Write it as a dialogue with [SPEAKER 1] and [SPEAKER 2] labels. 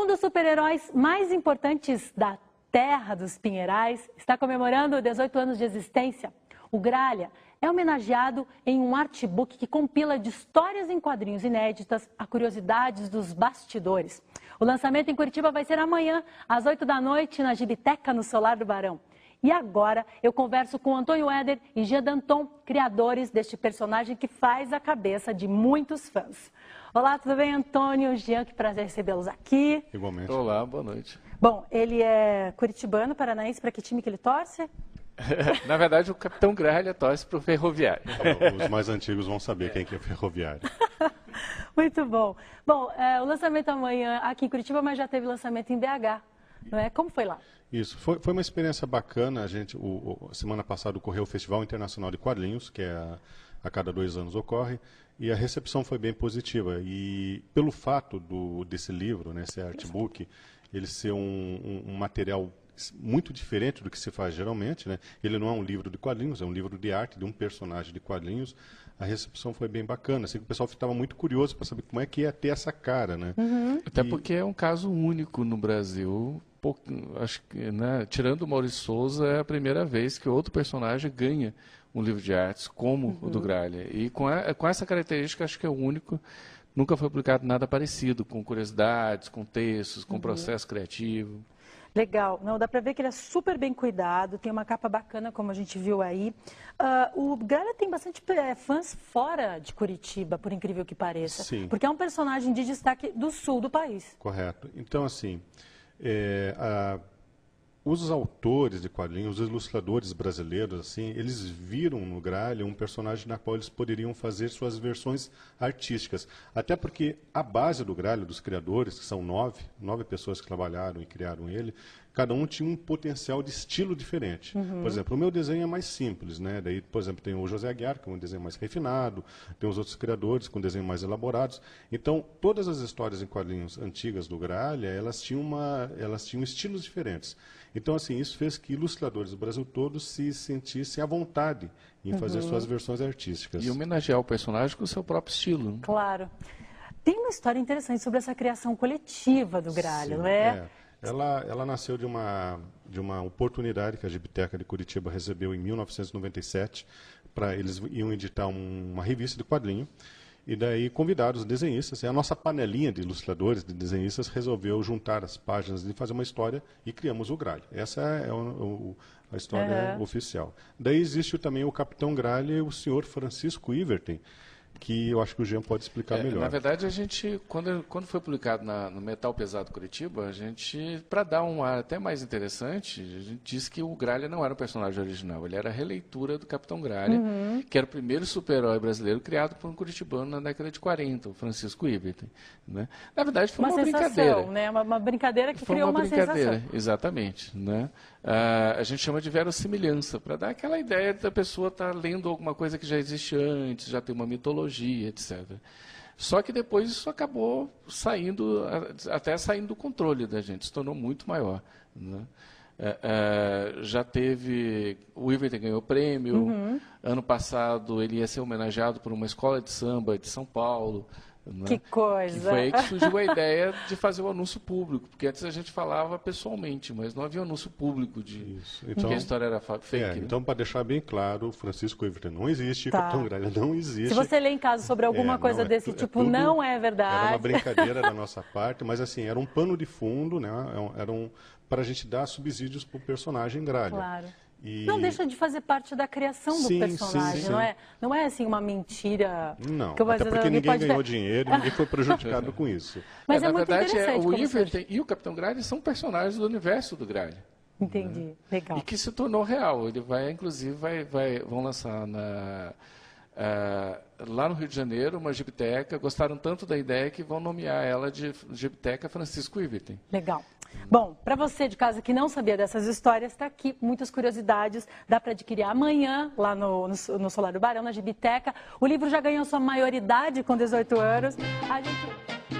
[SPEAKER 1] dos super-heróis mais importantes da Terra dos Pinheirais está comemorando 18 anos de existência. O Gralha é homenageado em um artbook que compila de histórias em quadrinhos inéditas a curiosidades dos bastidores. O lançamento em Curitiba vai ser amanhã, às 8 da noite, na Gibiteca, no Solar do Barão. E agora eu converso com Antônio Éder e Jean Danton, criadores deste personagem que faz a cabeça de muitos fãs. Olá, tudo bem, Antônio? Jean, que prazer recebê-los aqui.
[SPEAKER 2] Igualmente.
[SPEAKER 3] Olá, boa noite.
[SPEAKER 1] Bom, ele é curitibano, paranaense, para que time que ele torce?
[SPEAKER 3] Na verdade, o Capitão Gralha torce para o Ferroviário.
[SPEAKER 2] Os mais antigos vão saber quem que é o Ferroviário.
[SPEAKER 1] Muito bom. Bom, o lançamento amanhã aqui em Curitiba, mas já teve lançamento em BH, não é? Como foi lá?
[SPEAKER 2] Isso, foi uma experiência bacana. Semana passada ocorreu o Festival Internacional de Quadrinhos, que a cada 2 anos ocorre, e a recepção foi bem positiva. E pelo fato desse livro, né, esse artbook, ele ser um material muito diferente do que se faz geralmente, né? Ele não é um livro de quadrinhos, é um livro de arte de um personagem de quadrinhos. A recepção foi bem bacana, assim, o pessoal estava muito curioso para saber como é que ia ter essa cara, né?
[SPEAKER 1] Uhum.
[SPEAKER 3] Até porque é um caso único no Brasil. Acho que, né, tirando o Maurício Souza, é a primeira vez que outro personagem ganha um livro de artes como o do Gralha. E com essa característica, acho que é o único. Nunca foi publicado nada parecido, com curiosidades, com textos, com processo criativo.
[SPEAKER 1] Legal. Não, dá para ver que ele é super bem cuidado, tem uma capa bacana, como a gente viu aí. O Gralha tem bastante fãs fora de Curitiba, por incrível que pareça.
[SPEAKER 2] Sim.
[SPEAKER 1] Porque é um personagem de destaque do sul do país.
[SPEAKER 2] Correto. Então, assim, os autores de quadrinhos, os ilustradores brasileiros, assim, eles viram no Gralha um personagem na qual eles poderiam fazer suas versões artísticas. Até porque a base do Gralha, dos criadores, que são 9 pessoas que trabalharam e criaram ele, cada um tinha um potencial de estilo diferente. Por exemplo, o meu desenho é mais simples, né? Daí, por exemplo, tem o José Aguiar, que é um desenho mais refinado, tem os outros criadores com desenhos mais elaborados. Então, todas as histórias em quadrinhos antigas do Gralha, elas tinham estilos diferentes. Então, assim, isso fez que ilustradores do Brasil todo se sentissem à vontade em fazer suas versões artísticas.
[SPEAKER 3] E homenagear o personagem com o seu próprio estilo. Né?
[SPEAKER 1] Claro. Tem uma história interessante sobre essa criação coletiva do Gralha, não é?
[SPEAKER 2] Ela nasceu de uma oportunidade que a Gibiteca de Curitiba recebeu em 1997. Eles iam editar uma revista de quadrinho. E daí convidaram os desenhistas. E a nossa panelinha de ilustradores, de desenhistas, resolveu juntar as páginas e fazer uma história e criamos o Gralha. Essa é a história oficial. Daí existe também o Capitão Gralha e o senhor Francisco Ivertem, que eu acho que o Jean pode explicar melhor.
[SPEAKER 3] Na verdade, a gente, quando foi publicado no Metal Pesado Curitiba, a gente, para dar um ar até mais interessante, a gente disse que o Gralha não era o personagem original, ele era a releitura do Capitão Gralha, que era o primeiro super-herói brasileiro criado por um curitibano na década de 40, o Francisco Ivertem. Né? Na verdade, foi uma brincadeira.
[SPEAKER 1] Né? Uma brincadeira que criou uma sensação.
[SPEAKER 3] Exatamente. Né? A gente chama de verossimilhança, para dar aquela ideia da pessoa estar lendo alguma coisa que já existe antes, já tem uma mitologia, etc. Só que depois isso acabou até saindo do controle da gente, se tornou muito maior. Né? Já teve, o Ivertem ganhou prêmio, ano passado ele ia ser homenageado por uma escola de samba de São Paulo. Né?
[SPEAKER 1] Que coisa!
[SPEAKER 3] E foi aí que surgiu a ideia de fazer o anúncio público, porque antes a gente falava pessoalmente, mas não havia anúncio público de que a história era fake. Né?
[SPEAKER 2] Então, para deixar bem claro, o Francisco Ivertem não existe, Capitão Gralha não existe.
[SPEAKER 1] Se você lê em casa sobre alguma coisa desse tipo, não é verdade.
[SPEAKER 2] Era uma brincadeira da nossa parte, mas assim, era um pano de fundo, né? Para a gente dar subsídios para o personagem Gralha.
[SPEAKER 1] Claro. Não deixa de fazer parte da criação do personagem,
[SPEAKER 2] sim.
[SPEAKER 1] não é? Não é assim uma mentira.
[SPEAKER 2] Não, até porque ninguém ganhou dinheiro, ninguém foi prejudicado com isso.
[SPEAKER 1] Mas
[SPEAKER 3] na
[SPEAKER 1] muito
[SPEAKER 3] verdade,
[SPEAKER 1] interessante.
[SPEAKER 3] O Ivertem e o Capitão Gralha são personagens do universo do Gralha.
[SPEAKER 1] Entendi, legal.
[SPEAKER 3] E que se tornou real. Ele vai, inclusive, vão lançar lá no Rio de Janeiro uma gibiteca. Gostaram tanto da ideia que vão nomear ela de Gibiteca Francisco Ivertem.
[SPEAKER 1] Legal. Bom, para você de casa que não sabia dessas histórias, está aqui muitas curiosidades. Dá para adquirir amanhã lá no Solar do Barão, na Gibiteca. O livro já ganhou sua maioridade com 18 anos. A gente...